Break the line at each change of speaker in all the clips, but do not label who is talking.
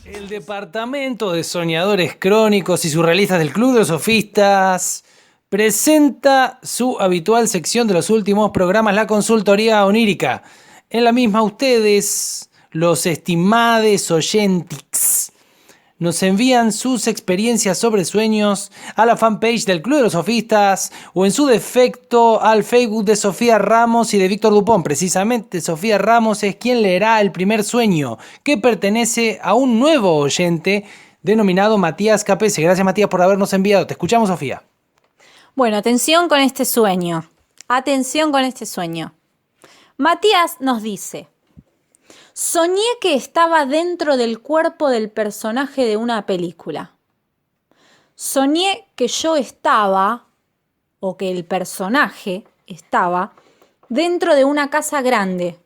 El departamento de soñadores crónicos y surrealistas del Club de los Sofistas presenta su habitual sección de los últimos programas, la consultoría onírica. En la misma ustedes, los estimades oyentics, nos envían sus experiencias sobre sueños a la fanpage del Club de los Sofistas o en su defecto al Facebook de Sofía Ramos y de Víctor Dupont. Precisamente Sofía Ramos es quien leerá el primer sueño, que pertenece a un nuevo oyente denominado Matías Capese. Gracias, Matías, por habernos enviado. Te escuchamos, Sofía.
Bueno, atención con este sueño. Atención con este sueño. Matías nos dice: soñé que estaba dentro del cuerpo del personaje de una película. Soñé que yo estaba, o que el personaje estaba, dentro de una casa grande,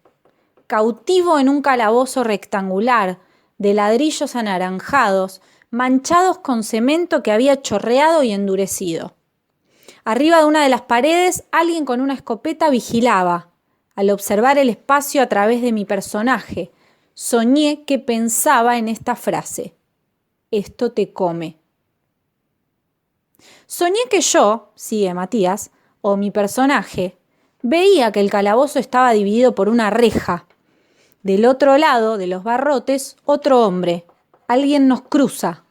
cautivo en un calabozo rectangular de ladrillos anaranjados, manchados con cemento que había chorreado y endurecido. Arriba de una de las paredes, alguien con una escopeta vigilaba. Al observar el espacio a través de mi personaje, soñé que pensaba en esta frase: esto te come. Soñé que yo, sigue Matías, o mi personaje, veía que el calabozo estaba dividido por una reja. Del otro lado de los barrotes, otro hombre. Alguien nos cruza.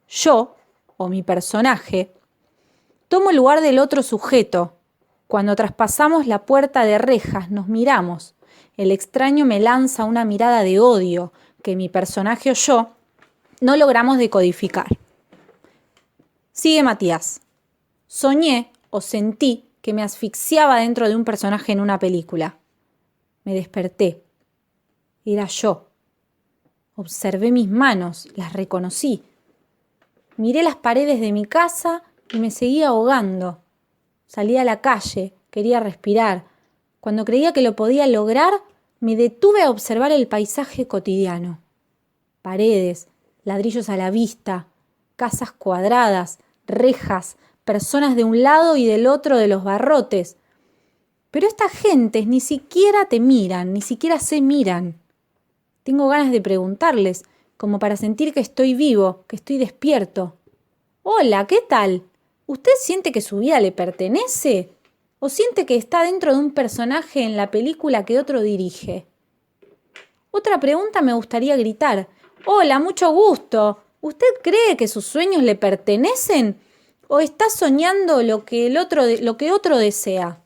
Yo, o mi personaje, tomo el lugar del otro sujeto. Cuando traspasamos la puerta de rejas, nos miramos. El extraño me lanza una mirada de odio que mi personaje o yo no logramos decodificar. Sigue Matías. Soñé o sentí que me asfixiaba dentro de un personaje en una película. Me desperté. Era yo. Observé mis manos, las reconocí. Miré las paredes de mi casa y me seguí ahogando. Salí a la calle, quería respirar. Cuando creía que lo podía lograr, me detuve a observar el paisaje cotidiano. Paredes, ladrillos a la vista, casas cuadradas, rejas, personas de un lado y del otro de los barrotes. Pero estas gentes ni siquiera te miran, ni siquiera se miran. Tengo ganas de preguntarles, como para sentir que estoy vivo, que estoy despierto. Hola, ¿qué tal? ¿Usted siente que su vida le pertenece? ¿O siente que está dentro de un personaje en la película que otro dirige? Otra pregunta me gustaría gritar. Hola, mucho gusto. ¿Usted cree que sus sueños le pertenecen? ¿O está soñando lo que otro desea?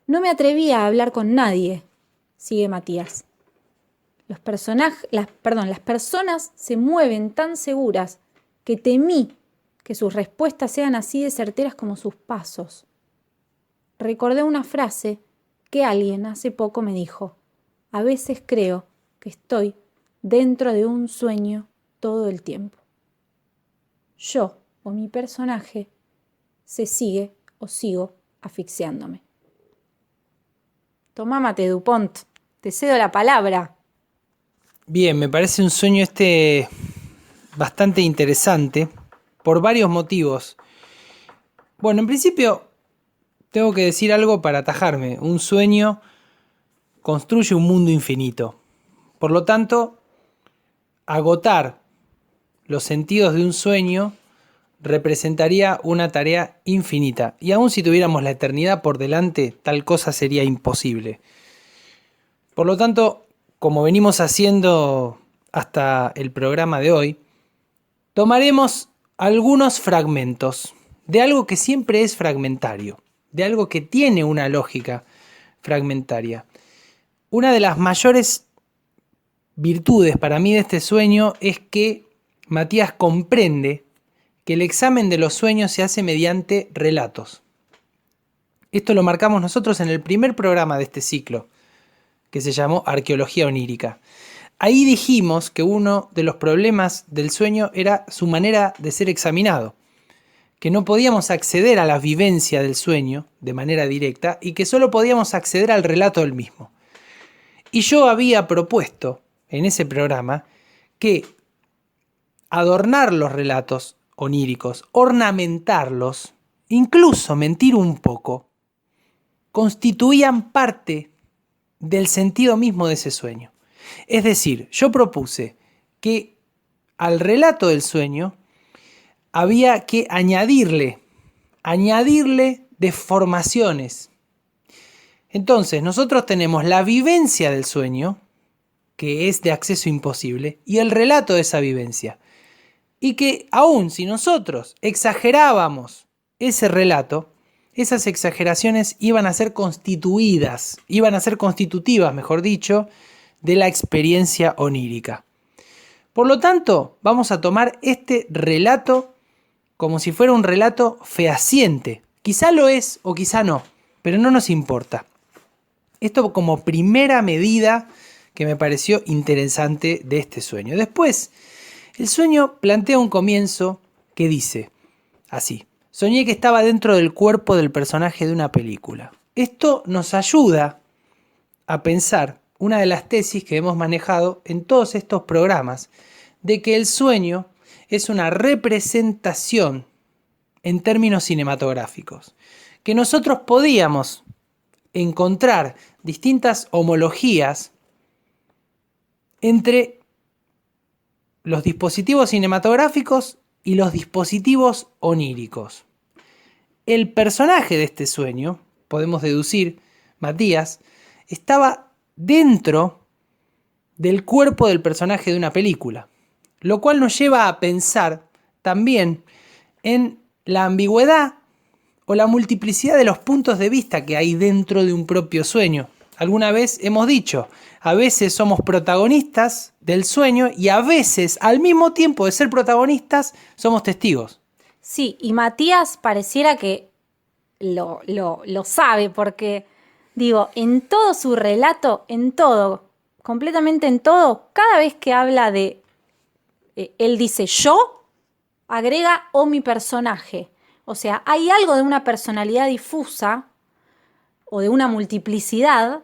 No me atreví a hablar con nadie, sigue Matías. Las personas se mueven tan seguras que temí que sus respuestas sean así de certeras como sus pasos. Recordé una frase que alguien hace poco me dijo: a veces creo que estoy dentro de un sueño todo el tiempo. Yo o mi personaje se sigue o sigo asfixiándome. Tomá mate, Dupont, te cedo la palabra.
Bien, me parece un sueño bastante interesante por varios motivos. Bueno, en principio tengo que decir algo para atajarme. Un sueño construye un mundo infinito. Por lo tanto, agotar los sentidos de un sueño representaría una tarea infinita. Y aun si tuviéramos la eternidad por delante, tal cosa sería imposible. Por lo tanto, como venimos haciendo hasta el programa de hoy, tomaremos algunos fragmentos de algo que siempre es fragmentario, de algo que tiene una lógica fragmentaria. Una de las mayores virtudes para mí de este sueño es que Matías comprende que el examen de los sueños se hace mediante relatos. Esto lo marcamos nosotros en el primer programa de este ciclo, que se llamó Arqueología Onírica. Ahí dijimos que uno de los problemas del sueño era su manera de ser examinado, que no podíamos acceder a la vivencia del sueño de manera directa y que solo podíamos acceder al relato del mismo. Y yo había propuesto en ese programa que adornar los relatos oníricos, ornamentarlos, incluso mentir un poco, constituían parte del sentido mismo de ese sueño. Es decir, yo propuse que al relato del sueño había que añadirle deformaciones. Entonces, nosotros tenemos la vivencia del sueño, que es de acceso imposible, y el relato de esa vivencia. Y que aún si nosotros exagerábamos ese relato, esas exageraciones iban a ser constitutivas, mejor dicho, de la experiencia onírica. Por lo tanto, vamos a tomar este relato como si fuera un relato fehaciente. Quizá lo es o quizá no, pero no nos importa. Esto como primera medida que me pareció interesante de este sueño. Después, el sueño plantea un comienzo que dice así: soñé que estaba dentro del cuerpo del personaje de una película. Esto nos ayuda a pensar una de las tesis que hemos manejado en todos estos programas, de que el sueño es una representación en términos cinematográficos, que nosotros podíamos encontrar distintas homologías entre los dispositivos cinematográficos y los dispositivos oníricos. El personaje de este sueño, podemos deducir, Matías, estaba dentro del cuerpo del personaje de una película, lo cual nos lleva a pensar también en la ambigüedad o la multiplicidad de los puntos de vista que hay dentro de un propio sueño. Alguna vez hemos dicho, a veces somos protagonistas del sueño y a veces, al mismo tiempo de ser protagonistas, somos testigos.
Sí, y Matías pareciera que lo sabe, porque, digo, en todo su relato, en todo, completamente en todo, cada vez que habla de, él dice yo, agrega o mi personaje. O sea, hay algo de una personalidad difusa o de una multiplicidad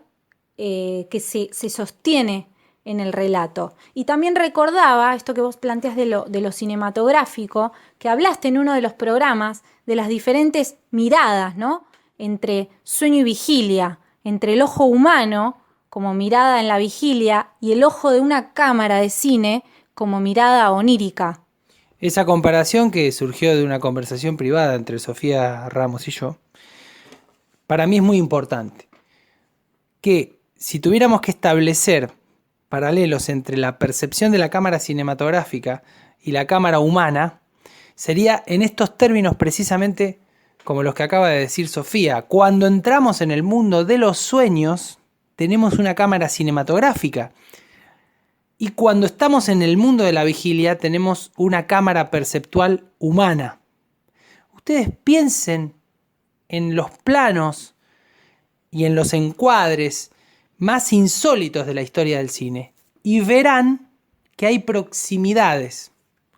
que se sostiene en el relato. Y también recordaba esto que vos planteás de lo cinematográfico, que hablaste en uno de los programas de las diferentes miradas, ¿no? Entre sueño y vigilia, entre el ojo humano como mirada en la vigilia y el ojo de una cámara de cine como mirada onírica.
Esa comparación, que surgió de una conversación privada entre Sofía Ramos y yo, para mí es muy importante. Que si tuviéramos que establecer paralelos entre la percepción de la cámara cinematográfica y la cámara humana, sería en estos términos precisamente como los que acaba de decir Sofía. Cuando entramos en el mundo de los sueños, tenemos una cámara cinematográfica. Y cuando estamos en el mundo de la vigilia, tenemos una cámara perceptual humana. Ustedes piensen en los planos y en los encuadres más insólitos de la historia del cine y verán que hay proximidades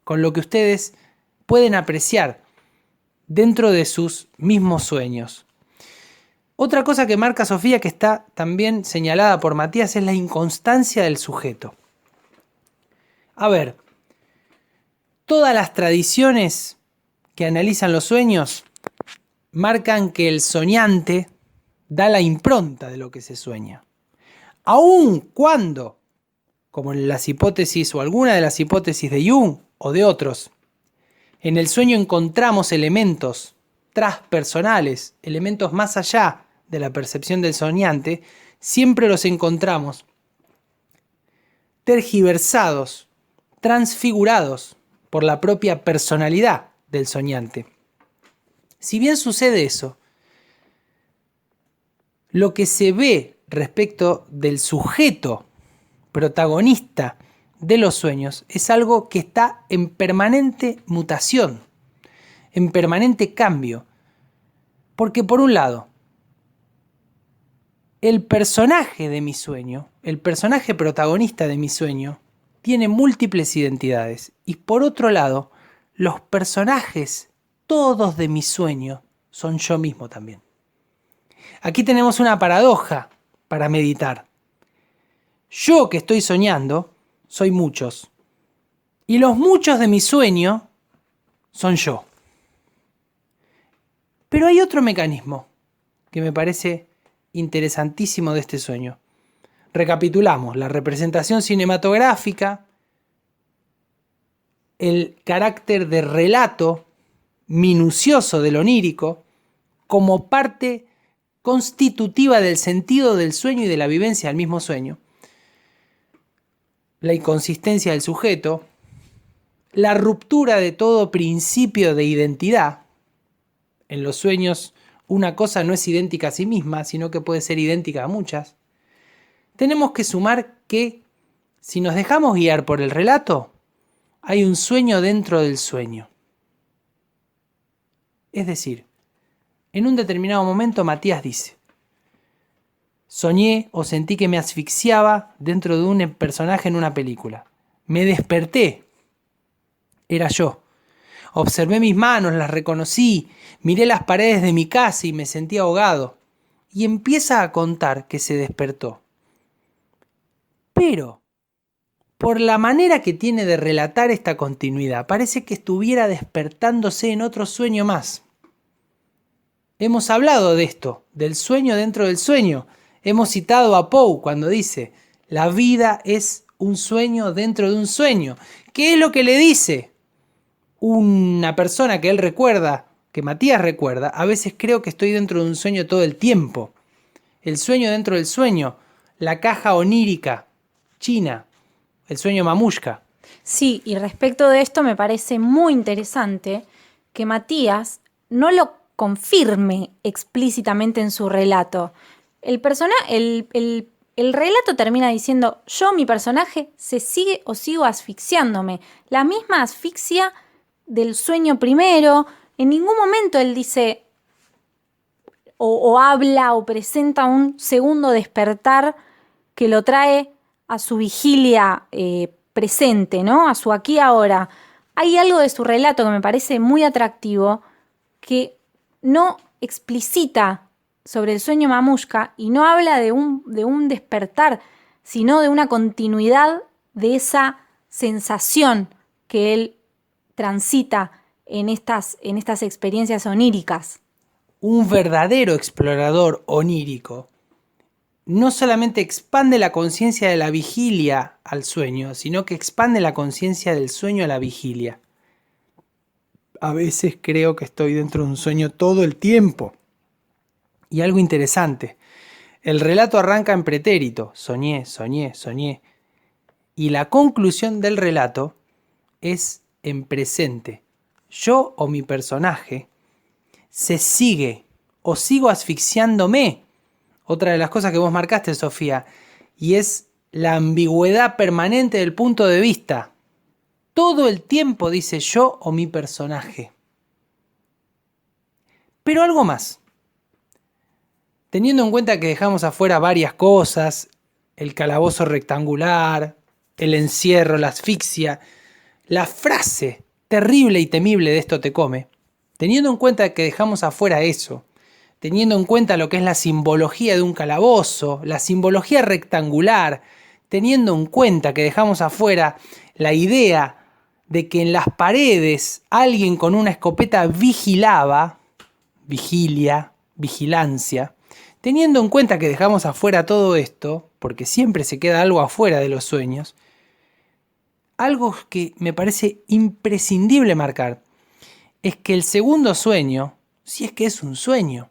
con lo que ustedes pueden apreciar dentro de sus mismos sueños. Otra cosa que marca Sofía, que está también señalada por Matías, es la inconstancia del sujeto. A ver, todas las tradiciones que analizan los sueños marcan que el soñante da la impronta de lo que se sueña. Aun cuando, como en las hipótesis o alguna de las hipótesis de Jung o de otros, en el sueño encontramos elementos transpersonales, elementos más allá de la percepción del soñante, siempre los encontramos tergiversados, transfigurados por la propia personalidad del soñante. Si bien sucede eso, lo que se ve respecto del sujeto protagonista de los sueños es algo que está en permanente mutación, en permanente cambio. Porque por un lado, el personaje de mi sueño, el personaje protagonista de mi sueño, tiene múltiples identidades. Y por otro lado, los personajes todos de mi sueño son yo mismo también. Aquí tenemos una paradoja para meditar. Yo que estoy soñando, soy muchos. Y los muchos de mi sueño son yo. Pero hay otro mecanismo que me parece interesantísimo de este sueño. Recapitulamos: la representación cinematográfica, el carácter de relato minucioso del onírico como parte constitutiva del sentido del sueño y de la vivencia del mismo sueño, la inconsistencia del sujeto, la ruptura de todo principio de identidad. En los sueños una cosa no es idéntica a sí misma, sino que puede ser idéntica a muchas. Tenemos que sumar que si nos dejamos guiar por el relato, hay un sueño dentro del sueño. Es decir, en un determinado momento Matías dice: soñé o sentí que me asfixiaba dentro de un personaje en una película. Me desperté. Era yo. Observé mis manos, las reconocí, miré las paredes de mi casa y me sentí ahogado. Y empieza a contar que se despertó. Pero, por la manera que tiene de relatar esta continuidad, parece que estuviera despertándose en otro sueño más. Hemos hablado de esto, del sueño dentro del sueño. Hemos citado a Poe cuando dice: la vida es un sueño dentro de un sueño. ¿Qué es lo que le dice una persona que él recuerda, que Matías recuerda? A veces creo que estoy dentro de un sueño todo el tiempo. El sueño dentro del sueño, la caja onírica china, el sueño mamushka.
Sí, y respecto de esto me parece muy interesante que Matías no lo confirme explícitamente en su relato. El relato termina diciendo: yo, mi personaje, se sigue o sigo asfixiándome. La misma asfixia del sueño primero. En ningún momento él dice o habla o presenta un segundo despertar que lo trae a su vigilia presente, ¿no? A su aquí y ahora. Hay algo de su relato que me parece muy atractivo, que no explicita sobre el sueño mamushka y no habla de un despertar, sino de una continuidad de esa sensación que él transita en estas experiencias oníricas.
Un verdadero explorador onírico no solamente expande la conciencia de la vigilia al sueño, sino que expande la conciencia del sueño a la vigilia. A veces creo que estoy dentro de un sueño todo el tiempo. Y algo interesante, el relato arranca en pretérito: soñé, soñé, soñé. Y la conclusión del relato es en presente. Yo o mi personaje se sigue o sigo asfixiándome. Otra de las cosas que vos marcaste, Sofía, y es la ambigüedad permanente del punto de vista. Todo el tiempo dice yo o mi personaje. Pero algo más. Teniendo en cuenta que dejamos afuera varias cosas, el calabozo rectangular, el encierro, la asfixia, la frase terrible y temible de esto te come, teniendo en cuenta que dejamos afuera eso, teniendo en cuenta lo que es la simbología de un calabozo, la simbología rectangular, teniendo en cuenta que dejamos afuera la idea de que en las paredes alguien con una escopeta vigilaba, vigilia, vigilancia, teniendo en cuenta que dejamos afuera todo esto, porque siempre se queda algo afuera de los sueños, algo que me parece imprescindible marcar es que el segundo sueño, si es que es un sueño,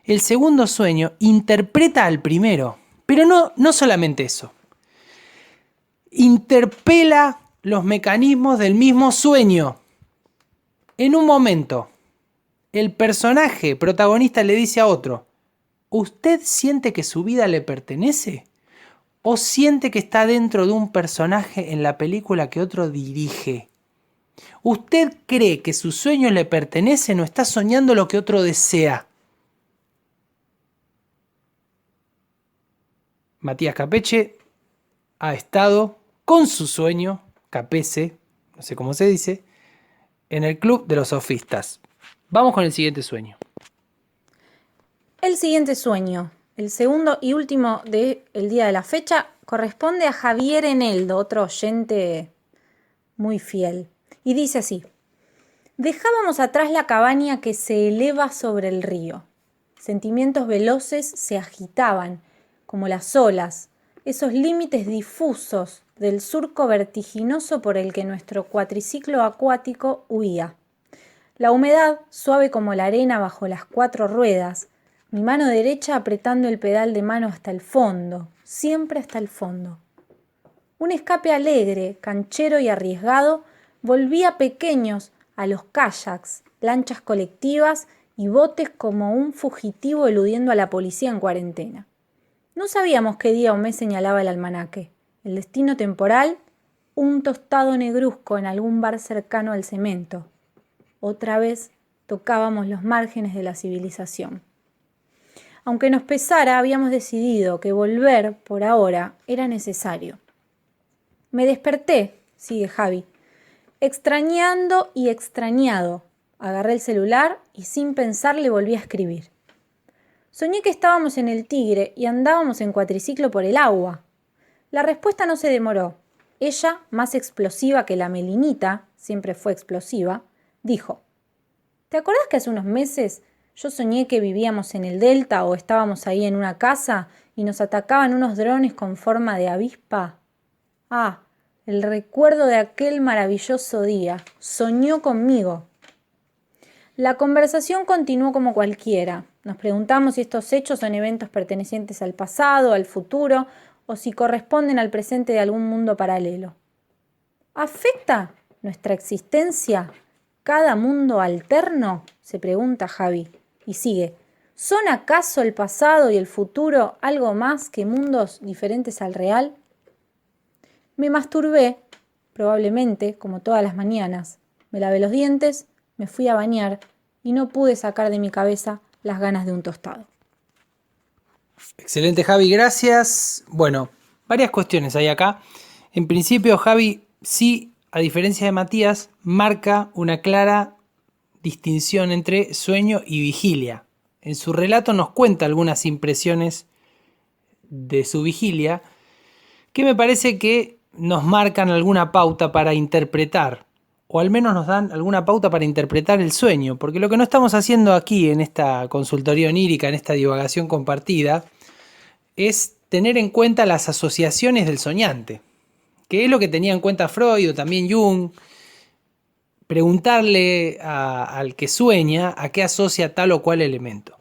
el segundo sueño interpreta al primero, pero no solamente eso, interpela los mecanismos del mismo sueño. En un momento, el personaje protagonista le dice a otro: ¿usted siente que su vida le pertenece? ¿O siente que está dentro de un personaje en la película que otro dirige? ¿Usted cree que su sueño le pertenece o está soñando lo que otro desea? Matías Capece ha estado con su sueño, Capece, no sé cómo se dice, en el Club de los Sofistas. Vamos con el siguiente sueño.
El siguiente sueño, el segundo y último del día de la fecha, corresponde a Javier Eneldo, otro oyente muy fiel. Y dice así: dejábamos atrás la cabaña que se eleva sobre el río. Sentimientos veloces se agitaban, como las olas, esos límites difusos del surco vertiginoso por el que nuestro cuatriciclo acuático huía. La humedad, suave como la arena bajo las 4 ruedas, mi mano derecha apretando el pedal de mano hasta el fondo, siempre hasta el fondo. Un escape alegre, canchero y arriesgado volvía pequeños a los kayaks, lanchas colectivas y botes como un fugitivo eludiendo a la policía en cuarentena. No sabíamos qué día o mes señalaba el almanaque. El destino temporal, un tostado negruzco en algún bar cercano al cemento. Otra vez tocábamos los márgenes de la civilización. Aunque nos pesara, habíamos decidido que volver, por ahora, era necesario. Me desperté, sigue Javi, extrañando y extrañado. Agarré el celular y sin pensar le volví a escribir. Soñé que estábamos en el Tigre y andábamos en cuatriciclo por el agua. La respuesta no se demoró. Ella, más explosiva que la Melinita, siempre fue explosiva, dijo: ¿te acordás que hace unos meses yo soñé que vivíamos en el Delta o estábamos ahí en una casa y nos atacaban unos drones con forma de avispa? Ah, el recuerdo de aquel maravilloso día. Soñó conmigo. La conversación continuó como cualquiera. Nos preguntamos si estos hechos son eventos pertenecientes al pasado, al futuro, o si corresponden al presente de algún mundo paralelo. ¿Afecta nuestra existencia cada mundo alterno?, se pregunta Javi. Y sigue: ¿son acaso el pasado y el futuro algo más que mundos diferentes al real? Me masturbé, probablemente, como todas las mañanas. Me lavé los dientes, me fui a bañar y no pude sacar de mi cabeza las ganas de un tostado.
Excelente, Javi, gracias. Bueno, varias cuestiones hay acá. En principio, Javi, sí, a diferencia de Matías, marca una clara distinción entre sueño y vigilia. En su relato nos cuenta algunas impresiones de su vigilia que me parece que nos marcan alguna pauta para interpretar, o al menos nos dan alguna pauta para interpretar el sueño, porque lo que no estamos haciendo aquí en esta consultoría onírica, en esta divagación compartida, es tener en cuenta las asociaciones del soñante, que es lo que tenía en cuenta Freud o también Jung. Preguntarle al que sueña a qué asocia tal o cual elemento.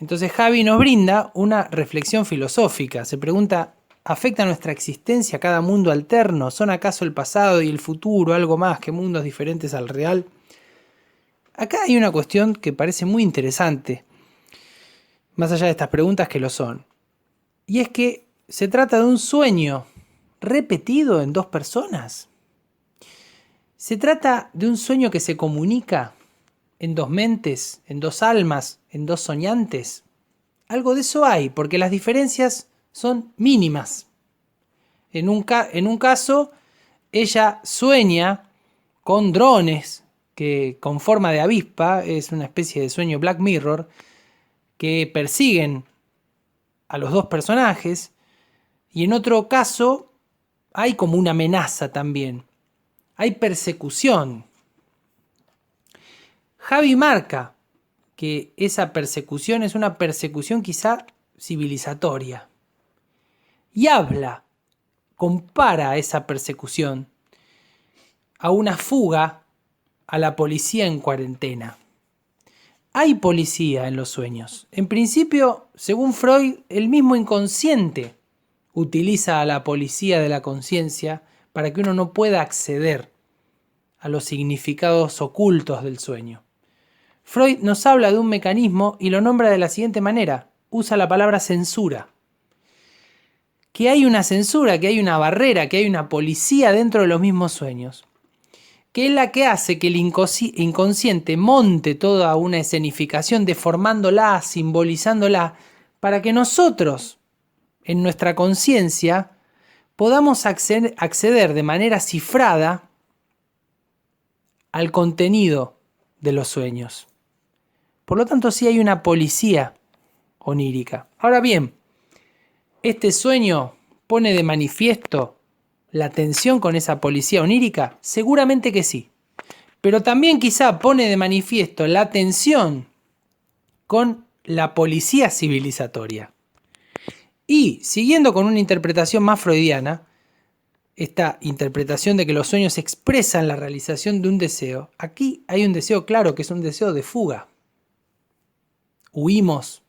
Entonces Javi nos brinda una reflexión filosófica. Se pregunta: ¿afecta nuestra existencia cada mundo alterno? ¿Son acaso el pasado y el futuro algo más que mundos diferentes al real? Acá hay una cuestión que parece muy interesante, más allá de estas preguntas que lo son. Y es que se trata de un sueño repetido en 2 personas. Se trata de un sueño que se comunica en 2 mentes, en 2 almas, en 2 soñantes. Algo de eso hay, porque las diferencias son mínimas. En un caso, ella sueña con drones que con forma de avispa, es una especie de sueño Black Mirror, que persiguen a los 2 personajes, y en otro caso hay como una amenaza también. Hay persecución. Javi marca que esa persecución es una persecución quizá civilizatoria. Y compara esa persecución a una fuga a la policía en cuarentena. Hay policía en los sueños. En principio, según Freud, el mismo inconsciente utiliza a la policía de la conciencia para que uno no pueda acceder a los significados ocultos del sueño. Freud nos habla de un mecanismo y lo nombra de la siguiente manera. Usa la palabra censura. Que hay una censura, que hay una barrera, que hay una policía dentro de los mismos sueños, que es la que hace que el inconsciente monte toda una escenificación, deformándola, simbolizándola, para que nosotros, en nuestra conciencia, podamos acceder de manera cifrada al contenido de los sueños. Por lo tanto, sí hay una policía onírica. Ahora bien, ¿este sueño pone de manifiesto la tensión con esa policía onírica? Seguramente que sí. Pero también quizá pone de manifiesto la tensión con la policía civilizatoria. Y siguiendo con una interpretación más freudiana, esta interpretación de que los sueños expresan la realización de un deseo, aquí hay un deseo claro que es un deseo de fuga. Huimos.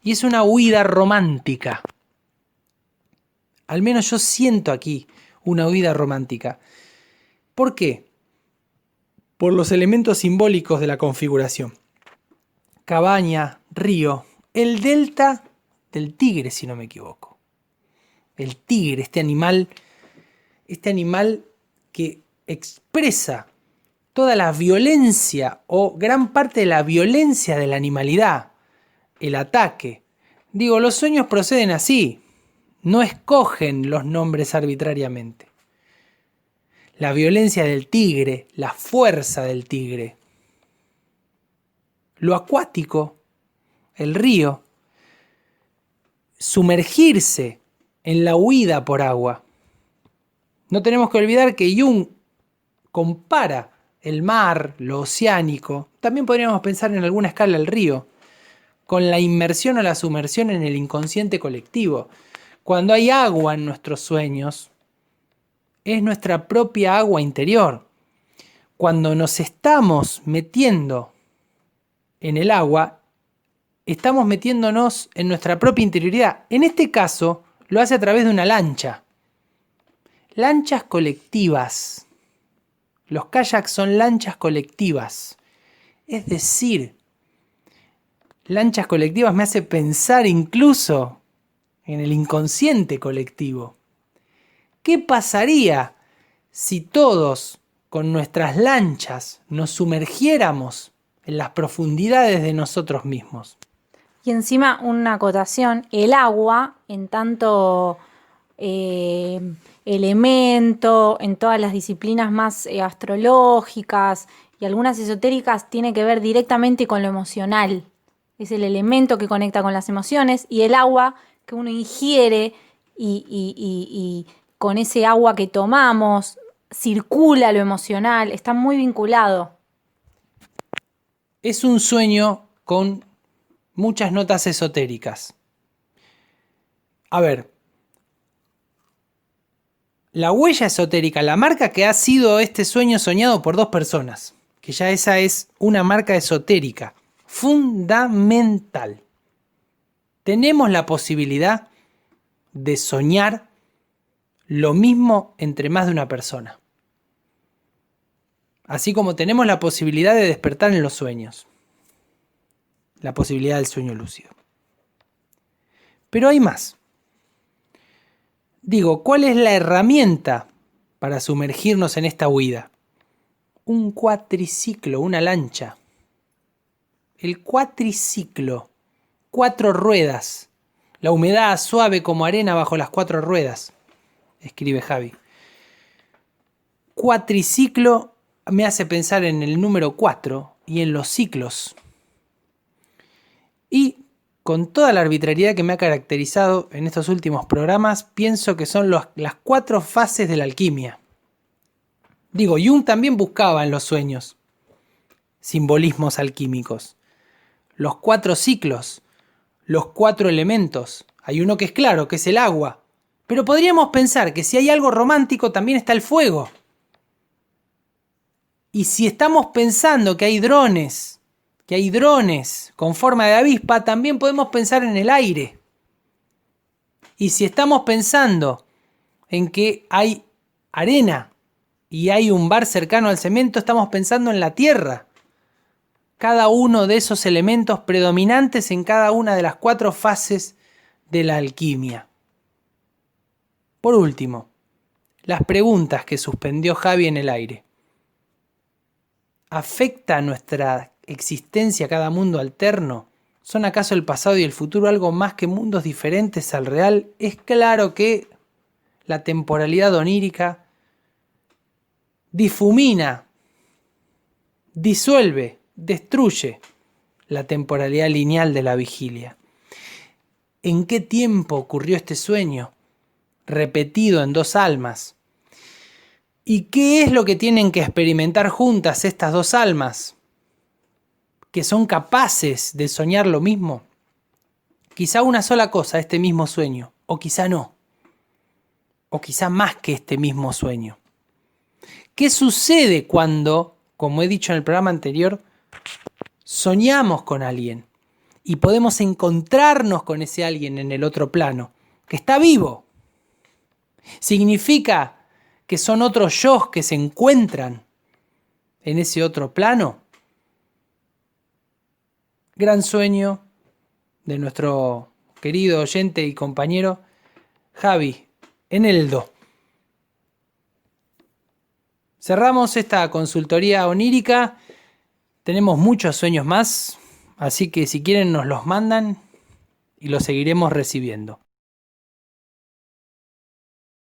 Y es una huida romántica. Al menos yo siento aquí una huida romántica. ¿Por qué? Por los elementos simbólicos de la configuración. Cabaña, río, el delta del tigre, si no me equivoco. El tigre, este animal que expresa toda la violencia o gran parte de la violencia de la animalidad, el ataque. Digo, los sueños proceden así, no escogen los nombres arbitrariamente. La violencia del tigre, la fuerza del tigre. Lo acuático, el río, sumergirse en la huida por agua. No tenemos que olvidar que Jung compara el mar, lo oceánico, también podríamos pensar en alguna escala el río, con la inmersión o la sumersión en el inconsciente colectivo. Cuando hay agua en nuestros sueños, es nuestra propia agua interior. Cuando nos estamos metiendo en el agua, estamos metiéndonos en nuestra propia interioridad. En este caso, lo hace a través de una lancha. Lanchas colectivas. Los kayaks son lanchas colectivas. Es decir, lanchas colectivas me hace pensar incluso en el inconsciente colectivo. ¿Qué pasaría si todos con nuestras lanchas nos sumergiéramos en las profundidades de nosotros mismos?
Y encima una acotación, el agua en tanto elemento, en todas las disciplinas más astrológicas y algunas esotéricas, tiene que ver directamente con lo emocional. Es el elemento que conecta con las emociones, y el agua que uno ingiere y con ese agua que tomamos circula lo emocional, está muy vinculado.
Es un sueño con muchas notas esotéricas. A ver, la huella esotérica, la marca que ha sido este sueño soñado por dos personas, que ya esa es una marca esotérica, fundamental. Tenemos la posibilidad de soñar lo mismo entre más de una persona. Así como tenemos la posibilidad de despertar en los sueños. La posibilidad del sueño lúcido. Pero hay más. Digo, ¿cuál es la herramienta para sumergirnos en esta huida? Un cuatriciclo, una lancha. El cuatriciclo. 4 ruedas. La humedad suave como arena bajo las 4 ruedas. Escribe Javi. Cuatriciclo me hace pensar en el número 4 y en los ciclos. Y con toda la arbitrariedad que me ha caracterizado en estos últimos programas, pienso que son las 4 fases de la alquimia. Digo, Jung también buscaba en los sueños simbolismos alquímicos. Los 4 ciclos, los 4 elementos. Hay uno que es claro, que es el agua. Pero podríamos pensar que si hay algo romántico, también está el fuego. Y si estamos pensando que hay drones con forma de avispa, también podemos pensar en el aire. Y si estamos pensando en que hay arena y hay un bar cercano al cemento, estamos pensando en la tierra. Cada uno de esos elementos predominantes en cada una de las 4 fases de la alquimia. Por último, las preguntas que suspendió Javi en el aire. ¿Afecta nuestra existencia cada mundo alterno? ¿Son acaso el pasado y el futuro algo más que mundos diferentes al real? Es claro que la temporalidad onírica difumina, disuelve, destruye la temporalidad lineal de la vigilia. ¿En qué tiempo ocurrió este sueño, repetido en 2 almas? ¿Y qué es lo que tienen que experimentar juntas estas 2 almas, que son capaces de soñar lo mismo? quizá una sola cosa, este mismo sueño, o quizá no, o quizá más que este mismo sueño. ¿Qué sucede cuando, como he dicho en el programa anterior, soñamos con alguien y podemos encontrarnos con ese alguien en el otro plano, que está vivo? ¿Significa que son otros yo que se encuentran en ese otro plano? Gran sueño de nuestro querido oyente y compañero Javi Eneldo. Cerramos esta consultoría onírica. Tenemos muchos sueños más, así que si quieren nos los mandan y los seguiremos recibiendo.